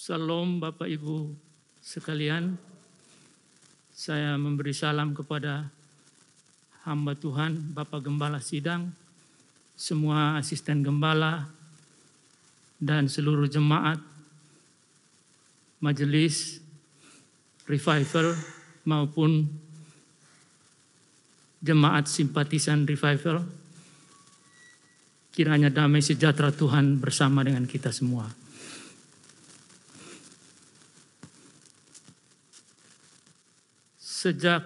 Salam Bapak Ibu sekalian, saya memberi salam kepada hamba Tuhan, Bapak Gembala Sidang, semua asisten gembala, dan seluruh jemaat, majelis, revival, maupun jemaat simpatisan revival. Kiranya damai sejahtera Tuhan bersama dengan kita semua. Sejak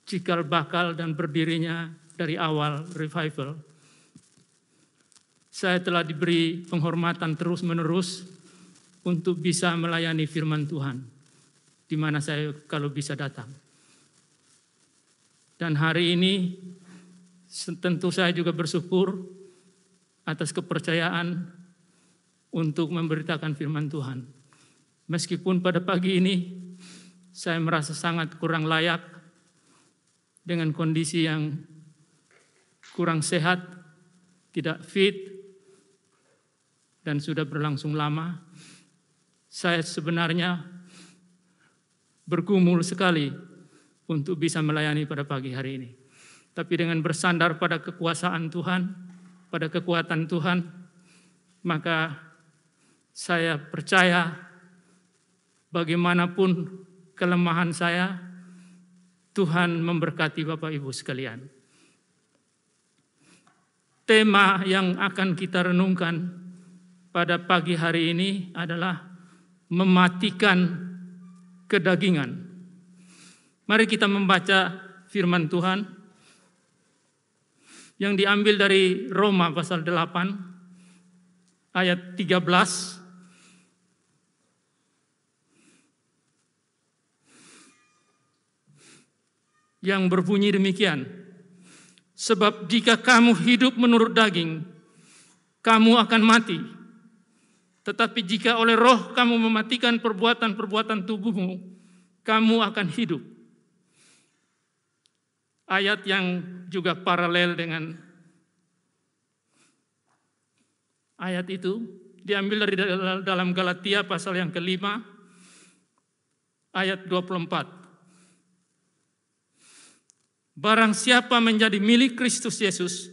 cikal bakal dan berdirinya dari awal revival, saya telah diberi penghormatan terus-menerus untuk bisa melayani firman Tuhan, di mana saya kalau bisa datang. Dan hari ini tentu saya juga bersyukur atas kepercayaan untuk memberitakan firman Tuhan. Meskipun pada pagi ini saya merasa sangat kurang layak dengan kondisi yang kurang sehat, tidak fit, dan sudah berlangsung lama. Saya sebenarnya bergumul sekali untuk bisa melayani pada pagi hari ini. Tapi dengan bersandar pada kekuasaan Tuhan, pada kekuatan Tuhan, maka saya percaya bagaimanapun kelemahan saya, Tuhan memberkati Bapak Ibu sekalian. Tema yang akan kita renungkan pada pagi hari ini adalah mematikan kedagingan. Mari kita membaca firman Tuhan yang diambil dari Roma pasal 8 ayat 13. Yang berbunyi demikian, sebab jika kamu hidup menurut daging, kamu akan mati. Tetapi jika oleh roh kamu mematikan perbuatan-perbuatan tubuhmu, kamu akan hidup. Ayat yang juga paralel dengan ayat itu diambil dari dalam Galatia pasal yang kelima, ayat 24. Barang siapa menjadi milik Kristus Yesus,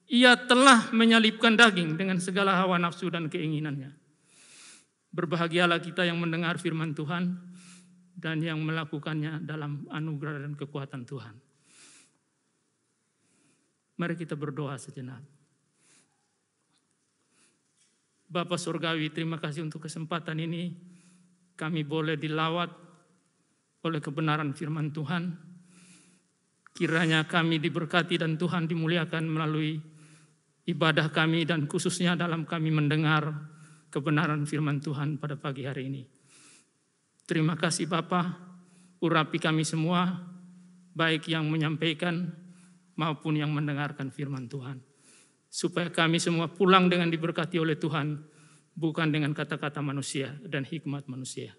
ia telah menyalibkan daging dengan segala hawa nafsu dan keinginannya. Berbahagialah kita yang mendengar firman Tuhan dan yang melakukannya dalam anugerah dan kekuatan Tuhan. Mari kita berdoa sejenak. Bapa Surgawi, terima kasih untuk kesempatan ini. Kami boleh dilawat oleh kebenaran firman Tuhan. Kiranya kami diberkati dan Tuhan dimuliakan melalui ibadah kami dan khususnya dalam kami mendengar kebenaran firman Tuhan pada pagi hari ini. Terima kasih Bapa, urapi kami semua, baik yang menyampaikan maupun yang mendengarkan firman Tuhan. Supaya kami semua pulang dengan diberkati oleh Tuhan, bukan dengan kata-kata manusia dan hikmat manusia.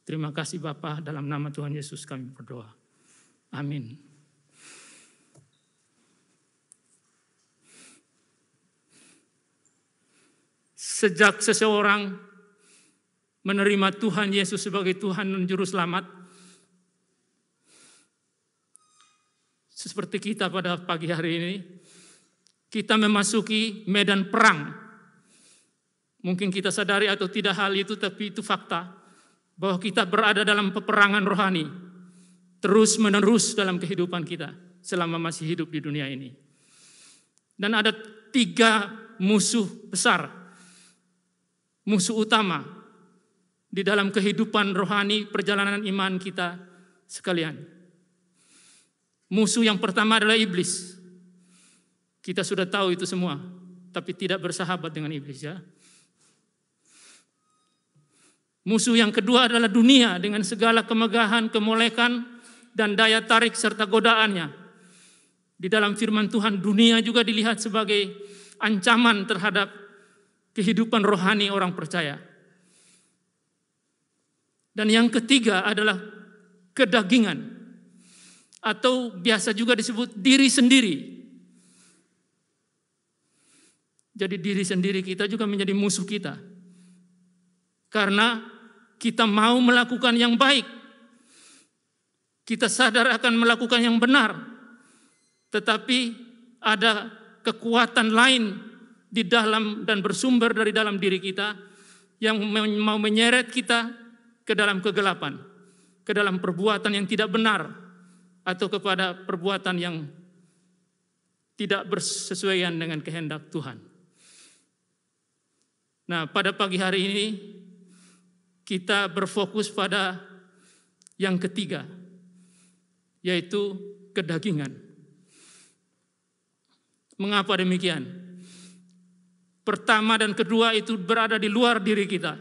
Terima kasih Bapa, dalam nama Tuhan Yesus kami berdoa. Amin. Sejak seseorang menerima Tuhan Yesus sebagai Tuhan dan Juru Selamat, seperti kita pada pagi hari ini, kita memasuki medan perang. Mungkin kita sadari atau tidak hal itu, tapi itu fakta, bahwa kita berada dalam peperangan rohani, terus menerus dalam kehidupan kita, selama masih hidup di dunia ini. Dan ada 3 musuh besar, musuh utama di dalam kehidupan rohani perjalanan iman kita sekalian. Musuh yang pertama adalah iblis. Kita sudah tahu itu semua, tapi tidak bersahabat dengan iblis ya. Musuh yang kedua adalah dunia dengan segala kemegahan, kemolekan, dan daya tarik serta godaannya. Di dalam firman Tuhan, dunia juga dilihat sebagai ancaman terhadap kehidupan rohani orang percaya. Dan yang ketiga adalah kedagingan, atau biasa juga disebut diri sendiri. Jadi diri sendiri kita juga menjadi musuh kita. Karena kita mau melakukan yang baik. Kita sadar akan melakukan yang benar. Tetapi ada kekuatan lain di dalam dan bersumber dari dalam diri kita yang mau menyeret kita ke dalam kegelapan, ke dalam perbuatan yang tidak benar, atau kepada perbuatan yang tidak bersesuaian dengan kehendak Tuhan. Nah, pada pagi hari ini kita berfokus pada yang ketiga, yaitu kedagingan. Mengapa demikian? Pertama dan kedua itu berada di luar diri kita.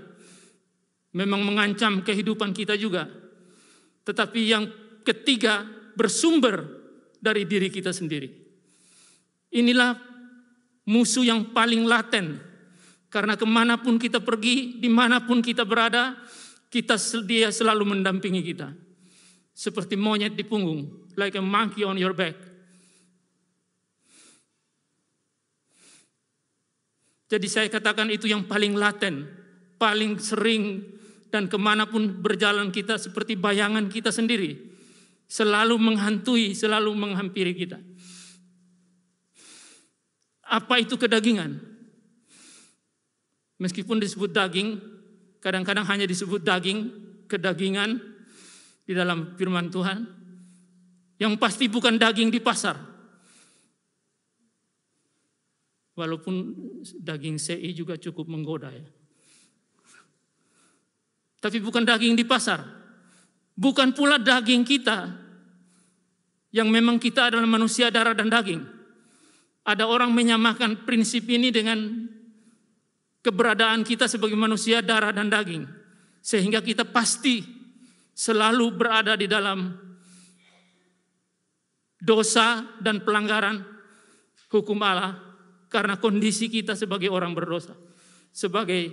Memang mengancam kehidupan kita juga. Tetapi yang ketiga bersumber dari diri kita sendiri. Inilah musuh yang paling laten. Karena kemanapun kita pergi, dimanapun kita berada, dia selalu mendampingi kita. Seperti monyet di punggung, like a monkey on your back. Jadi saya katakan itu yang paling laten, paling sering, dan kemanapun berjalan kita seperti bayangan kita sendiri. Selalu menghantui, selalu menghampiri kita. Apa itu kedagingan? Meskipun disebut daging, kadang-kadang hanya disebut daging, kedagingan di dalam firman Tuhan. Yang pasti bukan daging di pasar. Walaupun daging CI juga cukup menggoda ya. Tapi bukan daging di pasar. Bukan pula daging kita. Yang memang kita adalah manusia darah dan daging. Ada orang menyamakan prinsip ini dengan keberadaan kita sebagai manusia darah dan daging. Sehingga kita pasti selalu berada di dalam dosa dan pelanggaran hukum Allah. Karena kondisi kita sebagai orang berdosa. Sebagai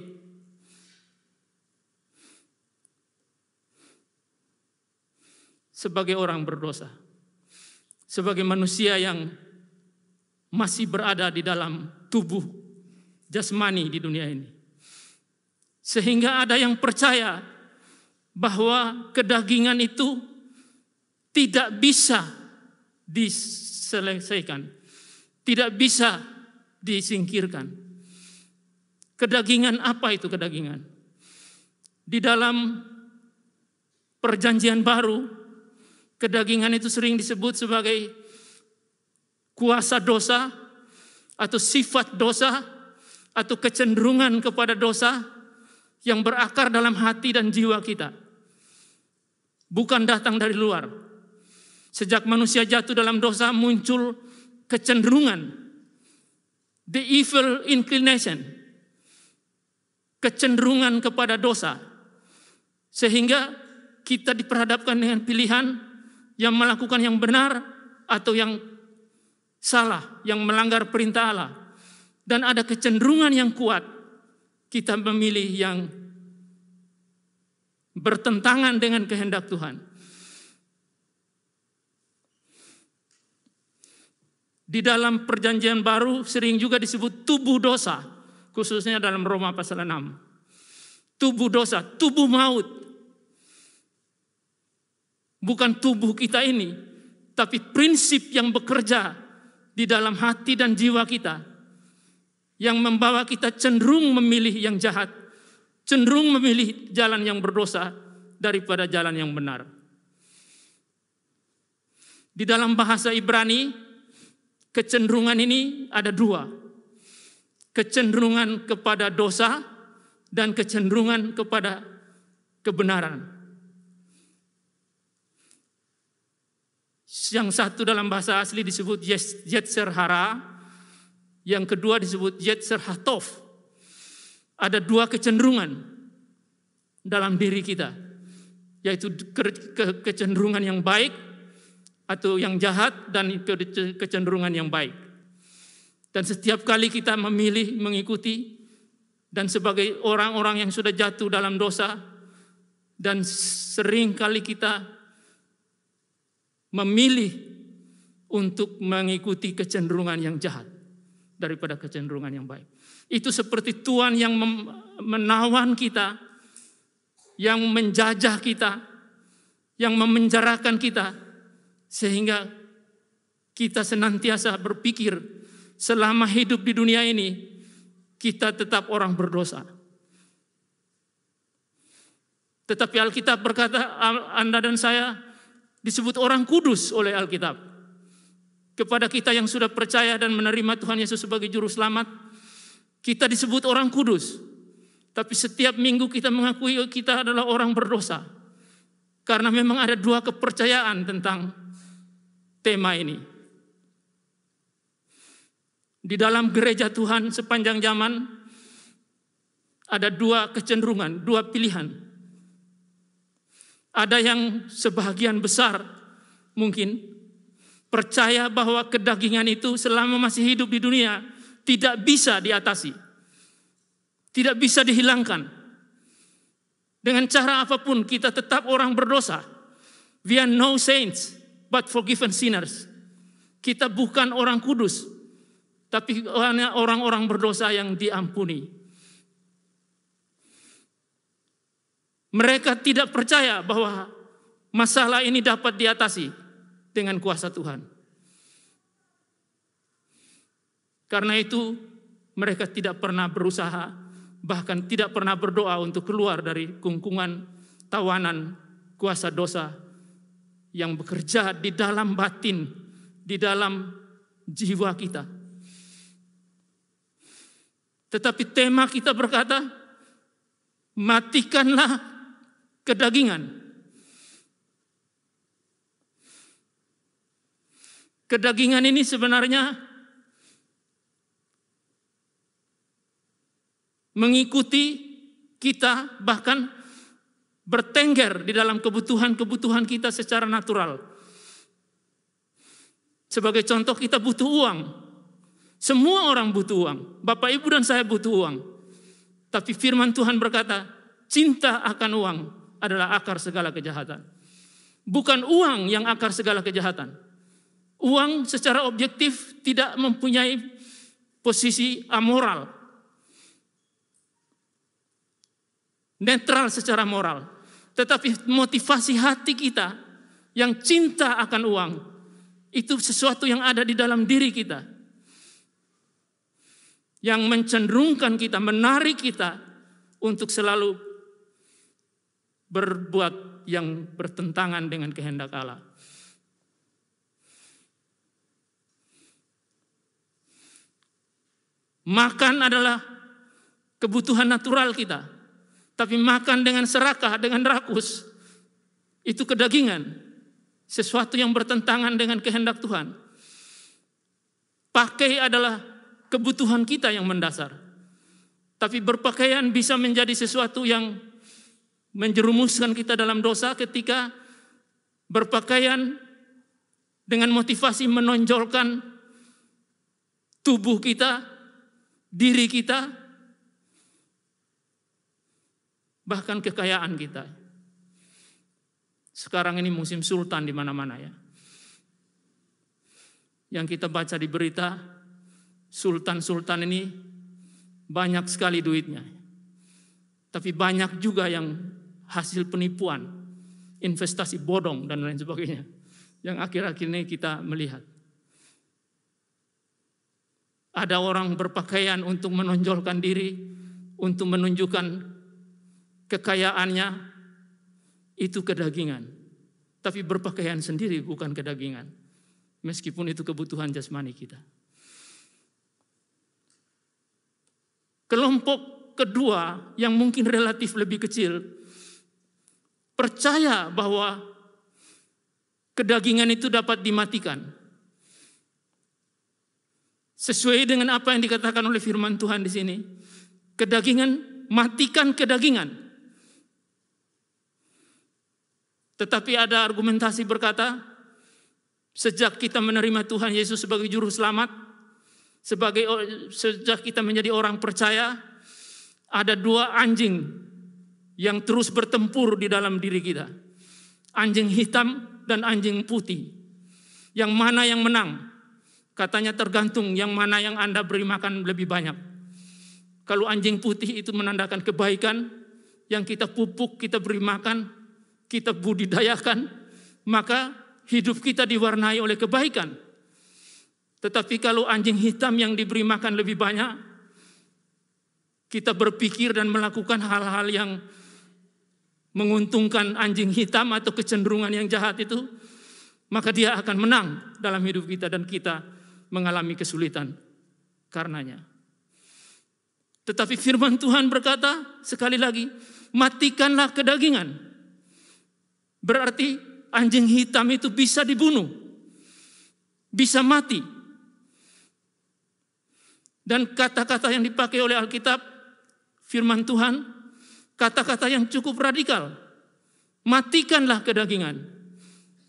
orang berdosa. Sebagai manusia yang masih berada di dalam tubuh jasmani di dunia ini. Sehingga ada yang percaya bahwa kedagingan itu tidak bisa diselesaikan. Tidak bisa disingkirkan. Kedagingan apa itu kedagingan? Di dalam perjanjian baru, kedagingan itu sering disebut sebagai kuasa dosa atau sifat dosa atau kecenderungan kepada dosa yang berakar dalam hati dan jiwa kita. Bukan datang dari luar. Sejak manusia jatuh dalam dosa muncul kecenderungan, the evil inclination, kecenderungan kepada dosa. Sehingga kita diperhadapkan dengan pilihan yang melakukan yang benar atau yang salah, yang melanggar perintah Allah. Dan ada kecenderungan yang kuat, kita memilih yang bertentangan dengan kehendak Tuhan. Di dalam perjanjian baru sering juga disebut tubuh dosa. Khususnya dalam Roma pasal 6. Tubuh dosa, tubuh maut. Bukan tubuh kita ini, tapi prinsip yang bekerja di dalam hati dan jiwa kita. Yang membawa kita cenderung memilih yang jahat. Cenderung memilih jalan yang berdosa daripada jalan yang benar. Di dalam bahasa Ibrani, kecenderungan ini ada dua. Kecenderungan kepada dosa dan kecenderungan kepada kebenaran. Yang satu dalam bahasa asli disebut Yetzer Hara, yang kedua disebut Yetzer Hatov. Ada dua kecenderungan dalam diri kita, yaitu kecenderungan yang baik atau yang jahat dan kecenderungan yang baik. Dan setiap kali kita memilih mengikuti, dan sebagai orang-orang yang sudah jatuh dalam dosa, dan sering kali kita memilih untuk mengikuti kecenderungan yang jahat daripada kecenderungan yang baik. Itu seperti Tuhan yang menawan kita yang menjajah kita, yang memenjarakan kita, sehingga kita senantiasa berpikir selama hidup di dunia ini kita tetap orang berdosa. Tetapi Alkitab berkata, Anda dan saya disebut orang kudus oleh Alkitab. Kepada kita yang sudah percaya dan menerima Tuhan Yesus sebagai juru selamat, kita disebut orang kudus. Tapi setiap minggu kita mengakui kita adalah orang berdosa. Karena memang ada dua kepercayaan tentang tema ini. Di dalam gereja Tuhan sepanjang zaman ada dua kecenderungan, dua pilihan. Ada yang sebagian besar mungkin percaya bahwa kedagingan itu selama masih hidup di dunia tidak bisa diatasi, tidak bisa dihilangkan. Dengan cara apapun kita tetap orang berdosa. We are no saints but forgiven sinners. Kita bukan orang kudus, tapi hanya orang-orang berdosa yang diampuni. Mereka tidak percaya bahwa masalah ini dapat diatasi dengan kuasa Tuhan. Karena itu mereka tidak pernah berusaha, bahkan tidak pernah berdoa untuk keluar dari kungkungan tawanan kuasa dosa yang bekerja di dalam batin, di dalam jiwa kita. Tetapi tema kita berkata, matikanlah kedagingan. Kedagingan ini sebenarnya mengikuti kita, bahkan bertengger di dalam kebutuhan-kebutuhan kita secara natural. Sebagai contoh, kita butuh uang. Semua orang butuh uang. Bapak, Ibu, dan saya butuh uang. Tapi firman Tuhan berkata, cinta akan uang adalah akar segala kejahatan. Bukan uang yang akar segala kejahatan. Uang secara objektif tidak mempunyai posisi amoral. Netral secara moral. Tetapi motivasi hati kita yang cinta akan uang, itu sesuatu yang ada di dalam diri kita. Yang mencenderungkan kita, menarik kita untuk selalu berbuat yang bertentangan dengan kehendak Allah. Makan adalah kebutuhan natural kita. Tapi makan dengan serakah, dengan rakus, itu kedagingan. Sesuatu yang bertentangan dengan kehendak Tuhan. Pakai adalah kebutuhan kita yang mendasar. Tapi berpakaian bisa menjadi sesuatu yang menjerumuskan kita dalam dosa ketika berpakaian dengan motivasi menonjolkan tubuh kita, diri kita, bahkan kekayaan kita. Sekarang ini musim sultan di mana-mana ya. Yang kita baca di berita, sultan-sultan ini banyak sekali duitnya. Tapi banyak juga yang hasil penipuan, investasi bodong dan lain sebagainya. Yang akhir-akhir ini kita melihat. Ada orang berpakaian untuk menonjolkan diri, untuk menunjukkan kekayaannya, itu kedagingan. Tapi berpakaian sendiri bukan kedagingan. Meskipun itu kebutuhan jasmani kita. Kelompok kedua yang mungkin relatif lebih kecil, percaya bahwa kedagingan itu dapat dimatikan. Sesuai dengan apa yang dikatakan oleh firman Tuhan di sini. Kedagingan, matikan kedagingan. Tetapi ada argumentasi berkata, sejak kita menerima Tuhan Yesus sebagai juru selamat, sejak kita menjadi orang percaya, ada dua anjing yang terus bertempur di dalam diri kita. Anjing hitam dan anjing putih. Yang mana yang menang? Katanya tergantung yang mana yang Anda beri makan lebih banyak. Kalau anjing putih itu menandakan kebaikan, yang kita pupuk, kita beri makan, kita budidayakan, maka hidup kita diwarnai oleh kebaikan. Tetapi kalau anjing hitam yang diberi makan lebih banyak, kita berpikir dan melakukan hal-hal yang menguntungkan anjing hitam atau kecenderungan yang jahat itu, maka dia akan menang dalam hidup kita dan kita mengalami kesulitan karenanya. Tetapi firman Tuhan berkata sekali lagi, matikanlah kedagingan. Berarti anjing hitam itu bisa dibunuh, bisa mati. Dan kata-kata yang dipakai oleh Alkitab, firman Tuhan, kata-kata yang cukup radikal. Matikanlah kedagingan.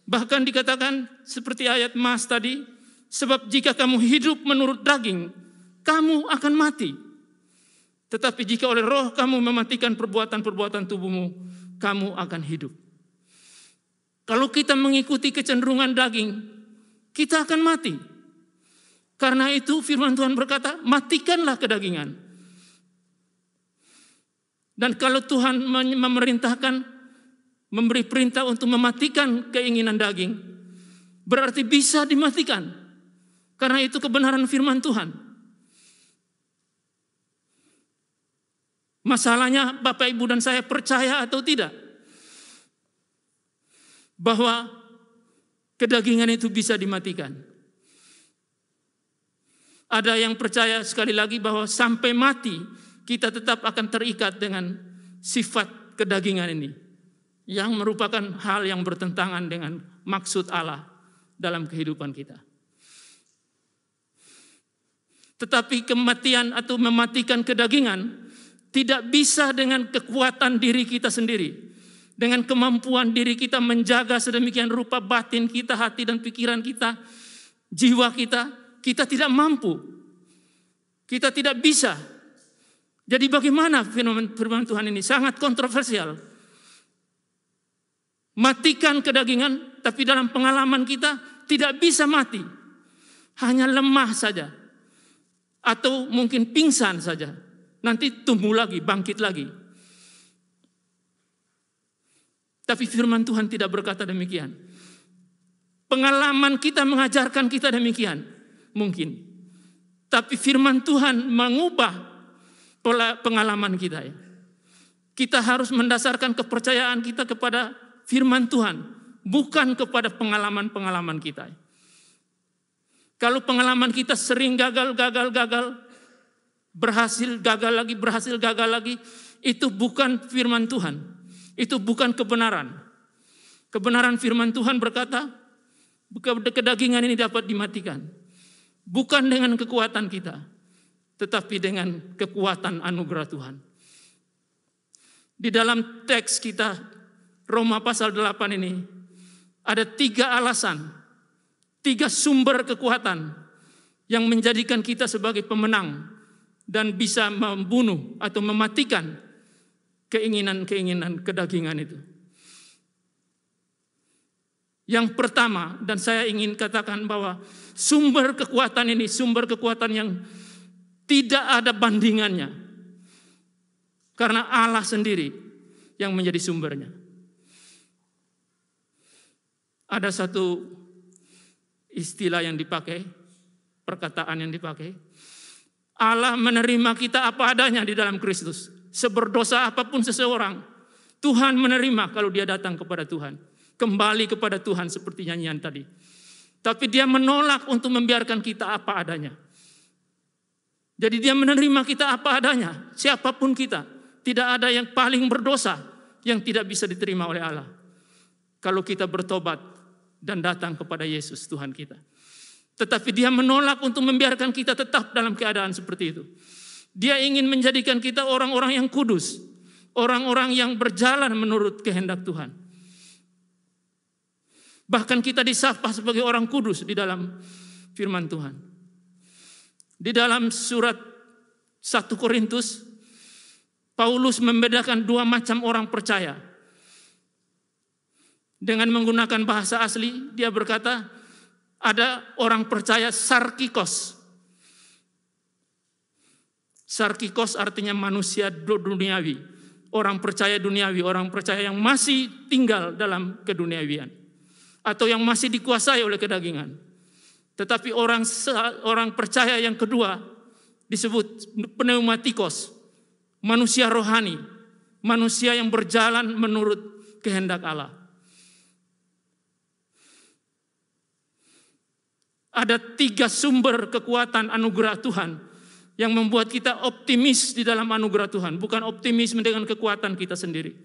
Bahkan dikatakan seperti ayat Mas tadi, sebab jika kamu hidup menurut daging, kamu akan mati. Tetapi jika oleh roh kamu mematikan perbuatan-perbuatan tubuhmu, kamu akan hidup. Kalau kita mengikuti kecenderungan daging, kita akan mati. Karena itu firman Tuhan berkata, matikanlah kedagingan. Dan kalau Tuhan memerintahkan, memberi perintah untuk mematikan keinginan daging, berarti bisa dimatikan. Karena itu kebenaran firman Tuhan. Masalahnya Bapak, Ibu, dan saya percaya atau tidak bahwa kedagingan itu bisa dimatikan. Ada yang percaya sekali lagi bahwa sampai mati kita tetap akan terikat dengan sifat kedagingan ini, yang merupakan hal yang bertentangan dengan maksud Allah dalam kehidupan kita. Tetapi kematian atau mematikan kedagingan tidak bisa dengan kekuatan diri kita sendiri, dengan kemampuan diri kita menjaga sedemikian rupa batin kita, hati dan pikiran kita, jiwa kita. Kita tidak mampu, kita tidak bisa. Jadi bagaimana firman Tuhan ini? Sangat kontroversial. Matikan kedagingan, tapi dalam pengalaman kita tidak bisa mati. Hanya lemah saja. Atau mungkin pingsan saja. Nanti tumbuh lagi, bangkit lagi. Tapi firman Tuhan tidak berkata demikian. Pengalaman kita mengajarkan kita demikian. Mungkin. Tapi firman Tuhan mengubah pola pengalaman kita. Ya. Kita harus mendasarkan kepercayaan kita kepada firman Tuhan, bukan kepada pengalaman-pengalaman kita. Kalau pengalaman kita sering gagal, berhasil, gagal lagi, itu bukan firman Tuhan. Itu bukan kebenaran. Kebenaran firman Tuhan berkata, kedagingan ini dapat dimatikan. Bukan dengan kekuatan kita, tetapi dengan kekuatan anugerah Tuhan. Di dalam teks kita, Roma pasal 8 ini, ada 3 alasan, 3 sumber kekuatan yang menjadikan kita sebagai pemenang dan bisa membunuh atau mematikan keinginan-keinginan kedagingan itu. Yang pertama, dan saya ingin katakan bahwa sumber kekuatan ini, sumber kekuatan yang tidak ada bandingannya. Karena Allah sendiri yang menjadi sumbernya. Ada satu istilah yang dipakai, perkataan yang dipakai. Allah menerima kita apa adanya di dalam Kristus. Seberdosa apapun seseorang, Tuhan menerima kalau dia datang kepada Tuhan. Kembali kepada Tuhan seperti nyanyian tadi. Tapi dia menolak untuk membiarkan kita apa adanya. Jadi dia menerima kita apa adanya. Siapapun kita. Tidak ada yang paling berdosa yang tidak bisa diterima oleh Allah. Kalau kita bertobat dan datang kepada Yesus Tuhan kita. Tetapi dia menolak untuk membiarkan kita tetap dalam keadaan seperti itu. Dia ingin menjadikan kita orang-orang yang kudus. Orang-orang yang berjalan menurut kehendak Tuhan. Bahkan kita disapa sebagai orang kudus di dalam firman Tuhan. Di dalam surat 1 Korintus, Paulus membedakan 2 macam orang percaya. Dengan menggunakan bahasa asli, dia berkata, ada orang percaya sarkikos. Sarkikos artinya manusia duniawi. orang percaya duniawi, orang percaya yang masih tinggal dalam keduniawian atau yang masih dikuasai oleh kedagingan. Tetapi orang percaya yang kedua disebut pneumatikos, manusia rohani, manusia yang berjalan menurut kehendak Allah. Ada 3 sumber kekuatan anugerah Tuhan yang membuat kita optimis di dalam anugerah Tuhan. Bukan optimisme dengan kekuatan kita sendiri,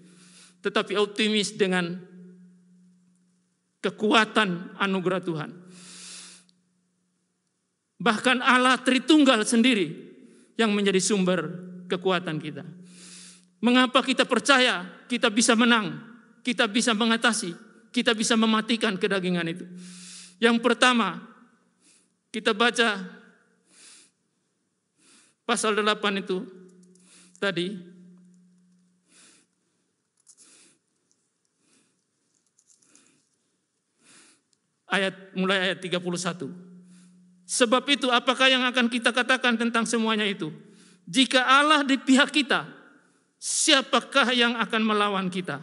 tetapi optimis dengan kekuatan anugerah Tuhan. Bahkan Allah Tritunggal sendiri yang menjadi sumber kekuatan kita. Mengapa kita percaya kita bisa menang, kita bisa mengatasi, kita bisa mematikan kedagingan itu? Yang pertama, kita baca pasal 8 itu tadi. Mulai ayat 31. Sebab itu apakah yang akan kita katakan tentang semuanya itu? Jika Allah di pihak kita, siapakah yang akan melawan kita?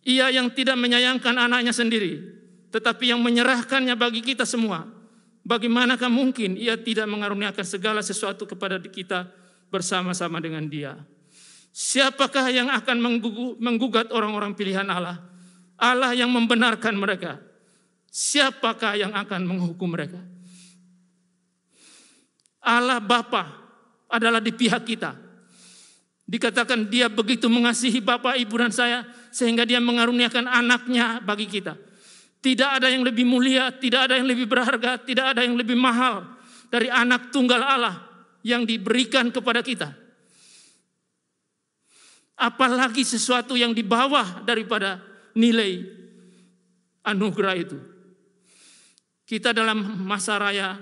Ia yang tidak menyayangkan anaknya sendiri, tetapi yang menyerahkannya bagi kita semua. Bagaimanakah mungkin ia tidak mengaruniakan segala sesuatu kepada kita bersama-sama dengan Dia? Siapakah yang akan menggugat orang-orang pilihan Allah? Allah yang membenarkan mereka. Siapakah yang akan menghukum mereka? Allah Bapa adalah di pihak kita. Dikatakan Dia begitu mengasihi Bapak, Ibu dan saya sehingga Dia mengaruniakan anaknya bagi kita. Tidak ada yang lebih mulia, tidak ada yang lebih berharga, tidak ada yang lebih mahal dari anak tunggal Allah yang diberikan kepada kita. Apalagi sesuatu yang di bawah daripada nilai anugerah itu. Kita dalam masa raya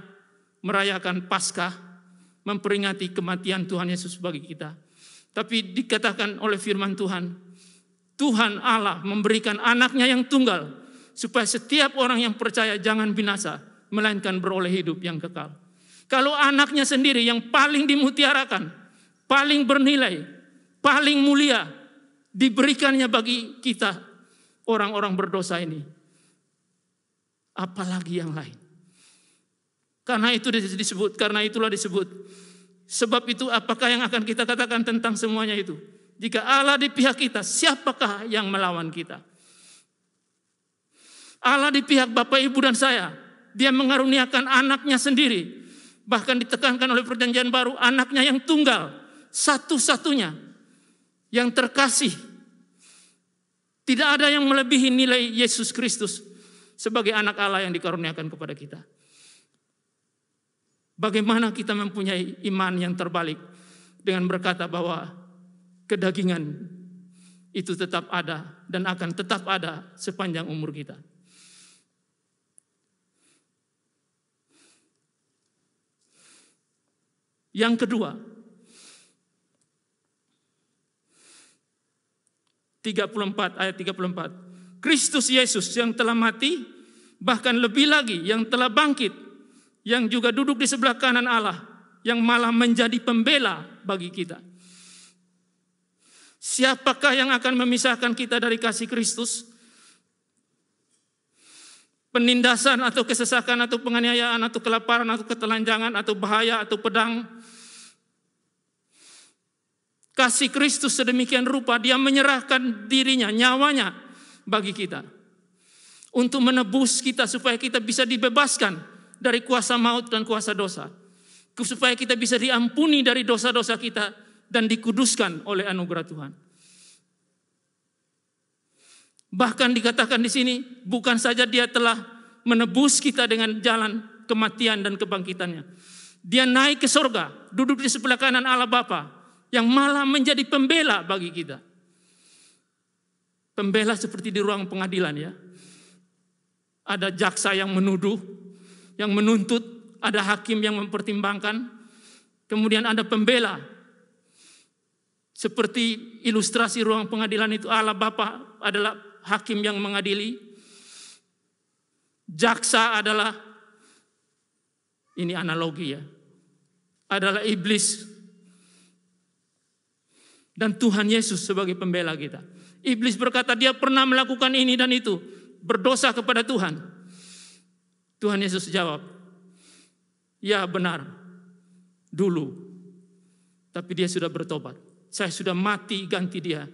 merayakan Paskah, memperingati kematian Tuhan Yesus bagi kita. Tapi dikatakan oleh firman Tuhan, Tuhan Allah memberikan anaknya yang tunggal, supaya setiap orang yang percaya jangan binasa, melainkan beroleh hidup yang kekal. Kalau anaknya sendiri yang paling dimutiarakan, paling bernilai, paling mulia, diberikannya bagi kita, orang-orang berdosa ini, apalagi yang lain. Karena itulah disebut. Sebab itu apakah yang akan kita katakan tentang semuanya itu? Jika Allah di pihak kita, siapakah yang melawan kita? Allah di pihak Bapak, Ibu dan saya. Dia mengaruniakan anaknya sendiri. Bahkan ditekankan oleh perjanjian baru, anaknya yang tunggal, satu-satunya, yang terkasih. Tidak ada yang melebihi nilai Yesus Kristus sebagai anak Allah yang dikaruniakan kepada kita. Bagaimana kita mempunyai iman yang terbalik dengan berkata bahwa kedagingan itu tetap ada dan akan tetap ada sepanjang umur kita. Yang kedua, 34 ayat 34. Kristus Yesus yang telah mati, bahkan lebih lagi yang telah bangkit, yang juga duduk di sebelah kanan Allah, yang malah menjadi pembela bagi kita. Siapakah yang akan memisahkan kita dari kasih Kristus? Penindasan atau kesesakan atau penganiayaan atau kelaparan atau ketelanjangan atau bahaya atau pedang. Kasih Kristus sedemikian rupa, Dia menyerahkan dirinya, nyawanya bagi kita. Untuk menebus kita supaya kita bisa dibebaskan dari kuasa maut dan kuasa dosa. Supaya kita bisa diampuni dari dosa-dosa kita dan dikuduskan oleh anugerah Tuhan. Bahkan dikatakan di sini, bukan saja Dia telah menebus kita dengan jalan kematian dan kebangkitannya. Dia naik ke sorga, duduk di sebelah kanan Allah Bapa, yang malah menjadi pembela bagi kita. Pembela seperti di ruang pengadilan ya. Ada jaksa yang menuduh, yang menuntut, ada hakim yang mempertimbangkan, kemudian ada pembela. Seperti ilustrasi ruang pengadilan itu, Allah Bapa adalah hakim yang mengadili. Jaksa adalah, ini analogi ya, adalah iblis. Dan Tuhan Yesus sebagai pembela kita. Iblis berkata dia pernah melakukan ini dan itu, berdosa kepada Tuhan. Tuhan Yesus jawab, ya benar, dulu. Tapi dia sudah bertobat. Saya sudah mati ganti dia.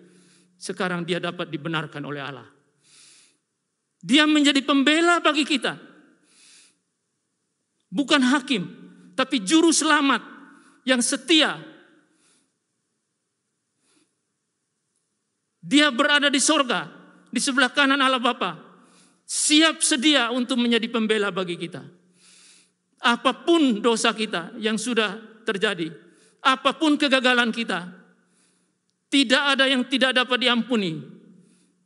Sekarang dia dapat dibenarkan oleh Allah. Dia menjadi pembela bagi kita. Bukan hakim, tapi juru selamat yang setia. Dia berada di sorga, di sebelah kanan Allah Bapa, siap sedia untuk menjadi pembela bagi kita. Apapun dosa kita yang sudah terjadi, apapun kegagalan kita, tidak ada yang tidak dapat diampuni.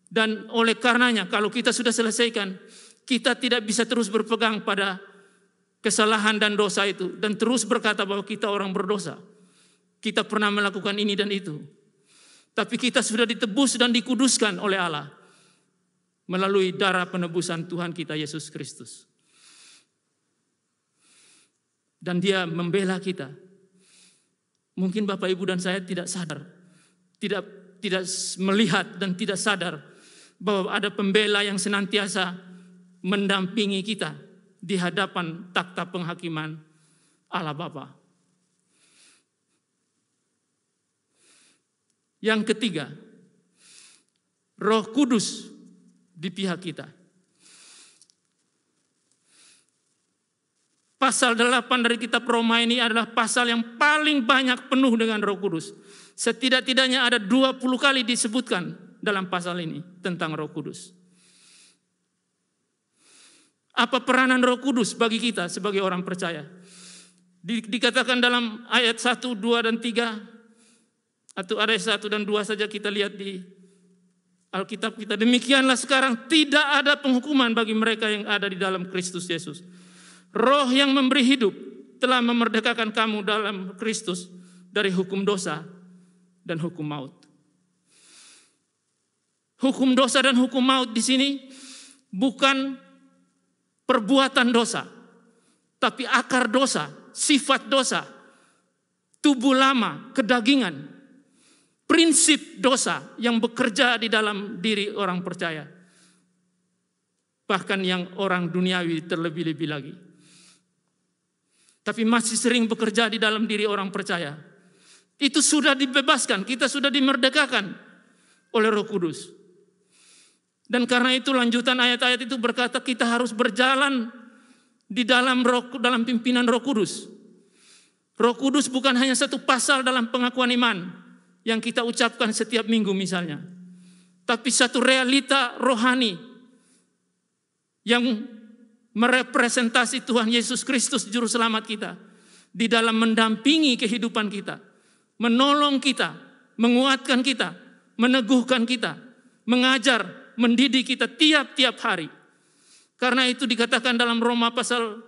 Dan oleh karenanya kalau kita sudah selesaikan, kita tidak bisa terus berpegang pada kesalahan dan dosa itu dan terus berkata bahwa kita orang berdosa. Kita pernah melakukan ini dan itu. Tapi kita sudah ditebus dan dikuduskan oleh Allah melalui darah penebusan Tuhan kita Yesus Kristus. Dan dia membela kita. Mungkin Bapak Ibu dan saya tidak sadar, tidak melihat dan tidak sadar bahwa ada pembela yang senantiasa mendampingi kita di hadapan takhta penghakiman Allah Bapa. Yang ketiga, Roh Kudus di pihak kita. Pasal 8 dari kitab Roma ini adalah pasal yang paling banyak penuh dengan Roh Kudus. Setidak-tidaknya ada 20 kali disebutkan dalam pasal ini tentang Roh Kudus. Apa peranan Roh Kudus bagi kita sebagai orang percaya? Dikatakan dalam ayat 1, 2, dan 3, atau ayat 1 dan 2 saja kita lihat di Alkitab kita. Demikianlah sekarang tidak ada penghukuman bagi mereka yang ada di dalam Kristus Yesus. Roh yang memberi hidup telah memerdekakan kamu dalam Kristus dari hukum dosa dan hukum maut. Hukum dosa dan hukum maut di sini bukan perbuatan dosa, tapi akar dosa, sifat dosa, tubuh lama, kedagingan, prinsip dosa yang bekerja di dalam diri orang percaya. Bahkan yang orang duniawi terlebih-lebih lagi. Tapi masih sering bekerja di dalam diri orang percaya. Itu sudah dibebaskan, kita sudah dimerdekakan oleh Roh Kudus. Dan karena itu lanjutan ayat-ayat itu berkata kita harus berjalan di dalam pimpinan Roh Kudus. Roh Kudus bukan hanya satu pasal dalam pengakuan iman yang kita ucapkan setiap minggu misalnya. Tapi satu realita rohani yang merepresentasi Tuhan Yesus Kristus Juru Selamat kita. Di dalam mendampingi kehidupan kita. Menolong kita, menguatkan kita, meneguhkan kita, mengajar, mendidik kita tiap-tiap hari. Karena itu dikatakan dalam Roma pasal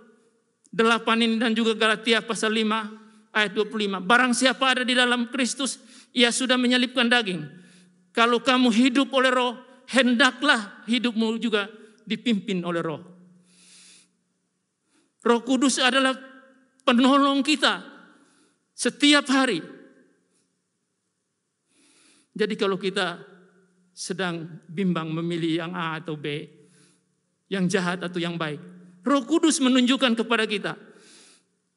8 ini dan juga Galatia pasal 5 ayat 25. Barang siapa ada di dalam Kristus, ia sudah menyelipkan daging. Kalau kamu hidup oleh Roh, hendaklah hidupmu juga dipimpin oleh Roh. Roh Kudus adalah penolong kita setiap hari. Jadi kalau kita sedang bimbang memilih yang A atau B, yang jahat atau yang baik, Roh Kudus menunjukkan kepada kita,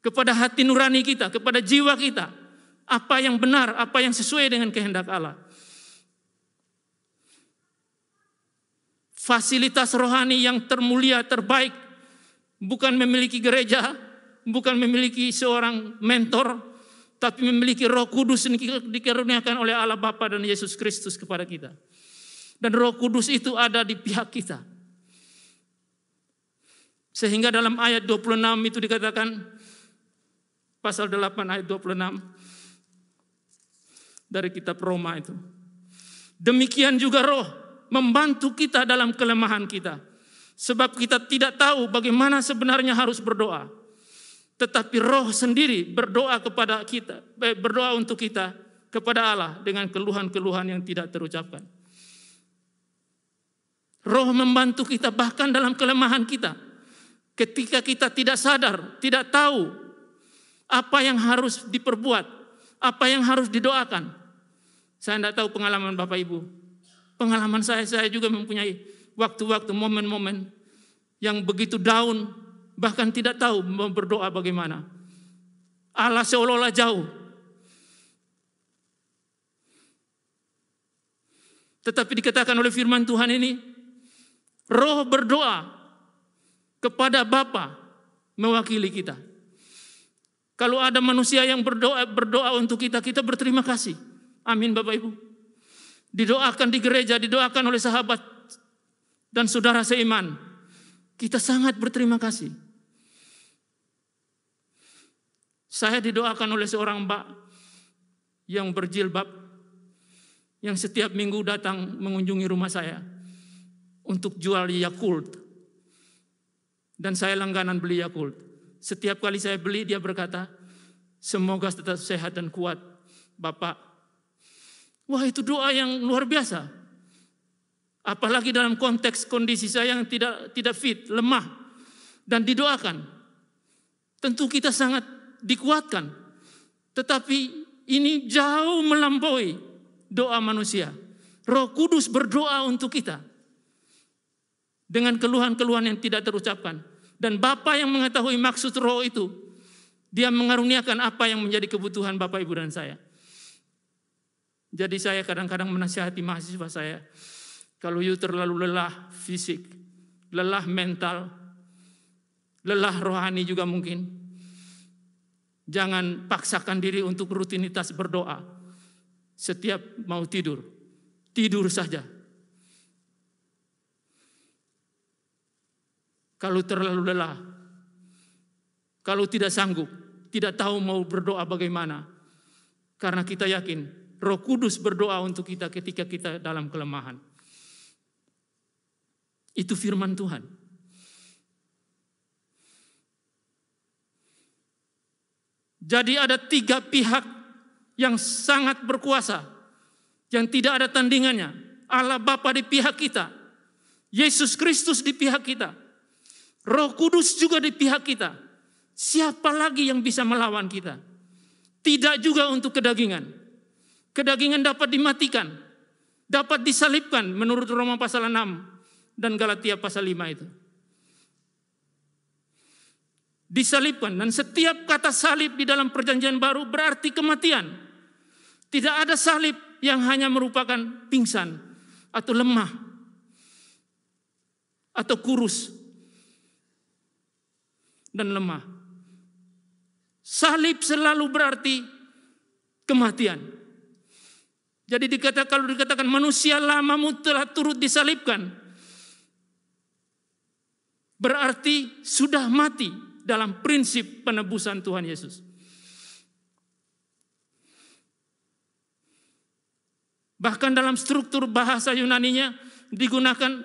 kepada hati nurani kita, kepada jiwa kita, apa yang benar, apa yang sesuai dengan kehendak Allah. Fasilitas rohani yang termulia, terbaik, bukan memiliki gereja, bukan memiliki seorang mentor, tapi memiliki Roh Kudus yang dikaruniakan oleh Allah Bapa dan Yesus Kristus kepada kita. Dan Roh Kudus itu ada di pihak kita. Sehingga dalam ayat 26 itu dikatakan, pasal 8 ayat 26, dari kitab Roma itu. Demikian juga Roh membantu kita dalam kelemahan kita. Sebab kita tidak tahu bagaimana sebenarnya harus berdoa. Tetapi Roh sendiri berdoa kepada kita, berdoa untuk kita kepada Allah dengan keluhan-keluhan yang tidak terucapkan. Roh membantu kita bahkan dalam kelemahan kita. Ketika kita tidak sadar, tidak tahu apa yang harus diperbuat, apa yang harus didoakan. Saya tidak tahu pengalaman Bapak Ibu. Pengalaman saya juga mempunyai waktu-waktu, momen-momen yang begitu down, bahkan tidak tahu mau berdoa bagaimana. Allah seolah-olah jauh. Tetapi dikatakan oleh firman Tuhan ini, Roh berdoa kepada Bapa mewakili kita. Kalau ada manusia yang berdoa untuk kita, kita berterima kasih. Amin Bapak Ibu. Didoakan di gereja, didoakan oleh sahabat dan saudara seiman. Kita sangat berterima kasih. Saya didoakan oleh seorang mbak yang berjilbab, yang setiap minggu datang mengunjungi rumah saya untuk jual Yakult. Dan saya langganan beli Yakult. Setiap kali saya beli, dia berkata, semoga tetap sehat dan kuat, Bapak. Wah, itu doa yang luar biasa. Apalagi dalam konteks kondisi saya yang tidak fit, lemah, dan didoakan. Tentu kita sangat dikuatkan. Tetapi ini jauh melampaui doa manusia. Roh Kudus berdoa untuk kita dengan keluhan-keluhan yang tidak terucapkan. Dan Bapa yang mengetahui maksud roh itu, dia mengaruniakan apa yang menjadi kebutuhan Bapak, Ibu, dan saya. Jadi saya kadang-kadang menasihati mahasiswa saya, kalau you terlalu lelah fisik, lelah mental, lelah rohani juga mungkin, jangan paksakan diri untuk rutinitas berdoa. Setiap mau tidur, tidur saja. Kalau terlalu lelah, kalau tidak sanggup, tidak tahu mau berdoa bagaimana, karena kita yakin Roh Kudus berdoa untuk kita ketika kita dalam kelemahan. Itu firman Tuhan. Jadi ada 3 pihak yang sangat berkuasa, yang tidak ada tandingannya. Allah Bapa di pihak kita, Yesus Kristus di pihak kita, Roh Kudus juga di pihak kita. Siapa lagi yang bisa melawan kita? Tidak juga untuk kedagingan. Kedagingan dapat dimatikan, dapat disalibkan menurut Roma pasal 6 dan Galatia pasal 5 itu. Disalibkan, dan setiap kata salib di dalam perjanjian baru berarti kematian. Tidak ada salib yang hanya merupakan pingsan atau lemah atau kurus dan lemah. Salib selalu berarti kematian. Jadi kalau dikatakan manusia lamamu telah turut disalibkan, berarti sudah mati dalam prinsip penebusan Tuhan Yesus. Bahkan dalam struktur bahasa Yunaninya digunakan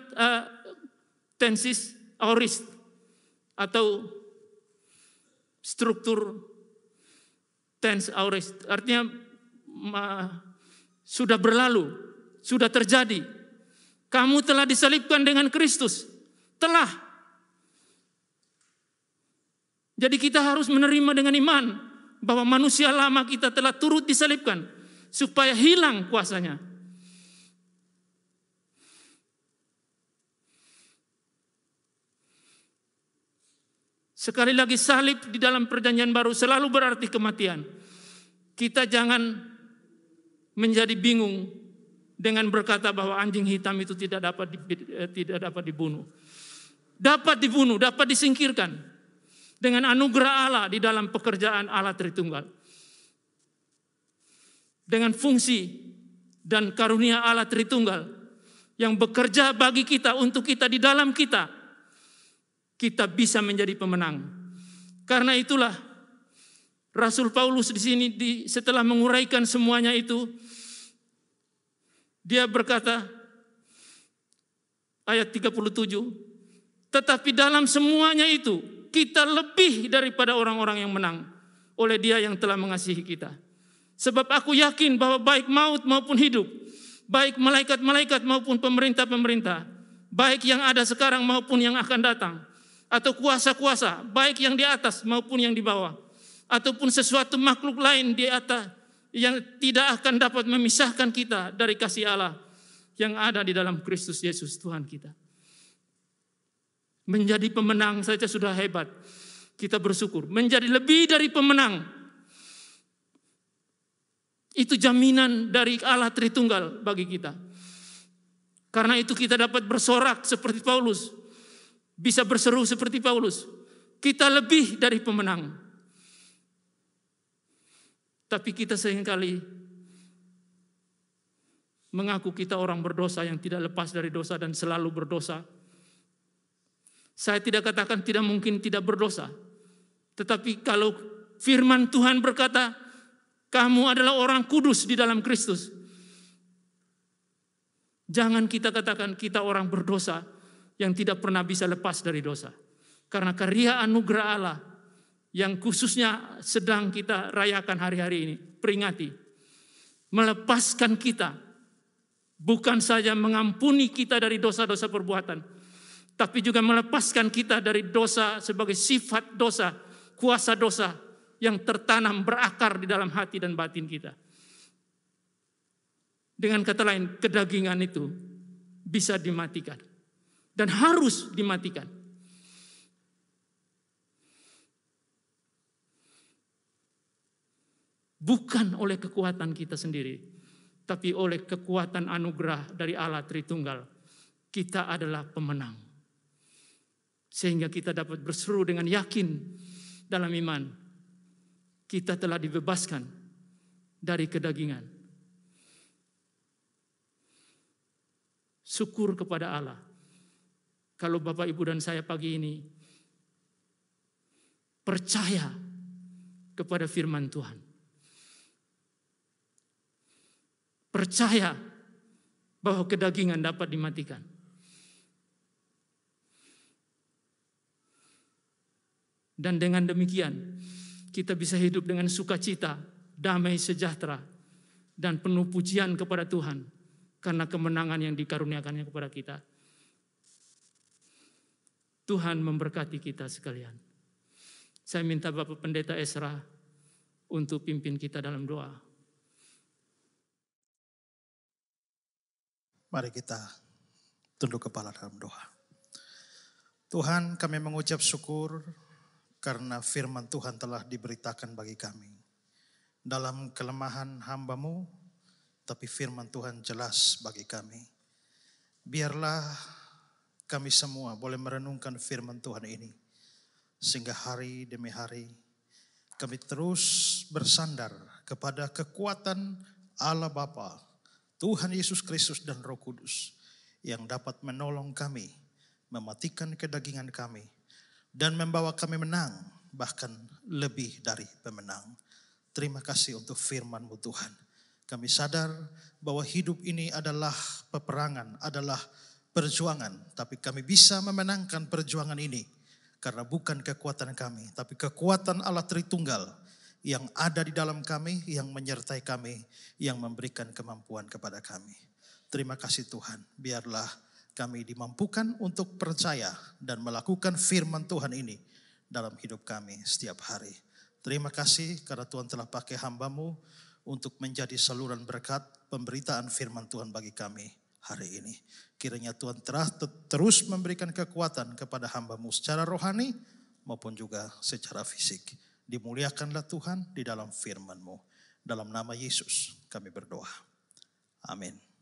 tensis aorist atau struktur tense aorist. Artinya sudah berlalu, sudah terjadi. Kamu telah disalibkan dengan Kristus. Telah. Jadi kita harus menerima dengan iman bahwa manusia lama kita telah turut disalibkan supaya hilang kuasanya. Sekali lagi, salib di dalam perjanjian baru selalu berarti kematian. Kita jangan menjadi bingung dengan berkata bahwa anjing hitam itu tidak dapat dibunuh. Dapat dibunuh, dapat disingkirkan dengan anugerah Allah di dalam pekerjaan Allah Tritunggal. Dengan fungsi dan karunia Allah Tritunggal yang bekerja bagi kita, untuk kita, di dalam kita, kita bisa menjadi pemenang. Karena itulah Rasul Paulus di sini setelah menguraikan semuanya itu, dia berkata ayat 37, tetapi dalam semuanya itu kita lebih daripada orang-orang yang menang oleh Dia yang telah mengasihi kita. Sebab aku yakin bahwa baik maut maupun hidup, baik malaikat-malaikat maupun pemerintah-pemerintah, baik yang ada sekarang maupun yang akan datang, atau kuasa-kuasa, baik yang di atas maupun yang di bawah, ataupun sesuatu makhluk lain di atas yang tidak akan dapat memisahkan kita dari kasih Allah yang ada di dalam Kristus Yesus Tuhan kita. Menjadi pemenang saja sudah hebat. Kita bersyukur. Menjadi lebih dari pemenang. Itu jaminan dari Allah Tritunggal bagi kita. Karena itu kita dapat bersorak seperti Paulus. Bisa berseru seperti Paulus. Kita lebih dari pemenang. Tapi kita seringkali mengaku kita orang berdosa yang tidak lepas dari dosa dan selalu berdosa. Saya tidak katakan tidak mungkin tidak berdosa. Tetapi kalau firman Tuhan berkata, kamu adalah orang kudus di dalam Kristus. Jangan kita katakan kita orang berdosa yang tidak pernah bisa lepas dari dosa. Karena karya anugerah Allah yang khususnya sedang kita rayakan hari-hari ini, peringati, melepaskan kita, bukan saja mengampuni kita dari dosa-dosa perbuatan, tapi juga melepaskan kita dari dosa sebagai sifat dosa, kuasa dosa yang tertanam berakar di dalam hati dan batin kita. Dengan kata lain, kedagingan itu bisa dimatikan dan harus dimatikan. Bukan oleh kekuatan kita sendiri, tapi oleh kekuatan anugerah dari Allah Tritunggal. Kita adalah pemenang. Sehingga kita dapat berseru dengan yakin dalam iman. Kita telah dibebaskan dari kedagingan. Syukur kepada Allah. Kalau Bapak, Ibu, dan saya pagi ini percaya kepada firman Tuhan. Percaya bahwa kedagingan dapat dimatikan. Dan dengan demikian, kita bisa hidup dengan sukacita, damai sejahtera, dan penuh pujian kepada Tuhan karena kemenangan yang dikaruniakannya kepada kita. Tuhan memberkati kita sekalian. Saya minta Bapak Pendeta Esra untuk pimpin kita dalam doa. Mari kita tunduk kepala dalam doa. Tuhan, kami mengucap syukur karena firman Tuhan telah diberitakan bagi kami. Dalam kelemahan hamba-Mu, tapi firman Tuhan jelas bagi kami. Biarlah kami semua boleh merenungkan firman Tuhan ini. Sehingga hari demi hari kami terus bersandar kepada kekuatan Allah Bapa, Tuhan Yesus Kristus dan Roh Kudus yang dapat menolong kami, mematikan kedagingan kami, dan membawa kami menang, bahkan lebih dari pemenang. Terima kasih untuk firman-Mu Tuhan. Kami sadar bahwa hidup ini adalah peperangan, adalah perjuangan. Tapi kami bisa memenangkan perjuangan ini karena bukan kekuatan kami, tapi kekuatan Allah Tritunggal yang ada di dalam kami, yang menyertai kami, yang memberikan kemampuan kepada kami. Terima kasih Tuhan, biarlah kami dimampukan untuk percaya dan melakukan firman Tuhan ini dalam hidup kami setiap hari. Terima kasih karena Tuhan telah pakai hamba-Mu untuk menjadi saluran berkat pemberitaan firman Tuhan bagi kami hari ini. Kiranya Tuhan terus memberikan kekuatan kepada hamba-Mu secara rohani maupun juga secara fisik. Dimuliakanlah Tuhan di dalam firman-Mu. Dalam nama Yesus kami berdoa. Amin.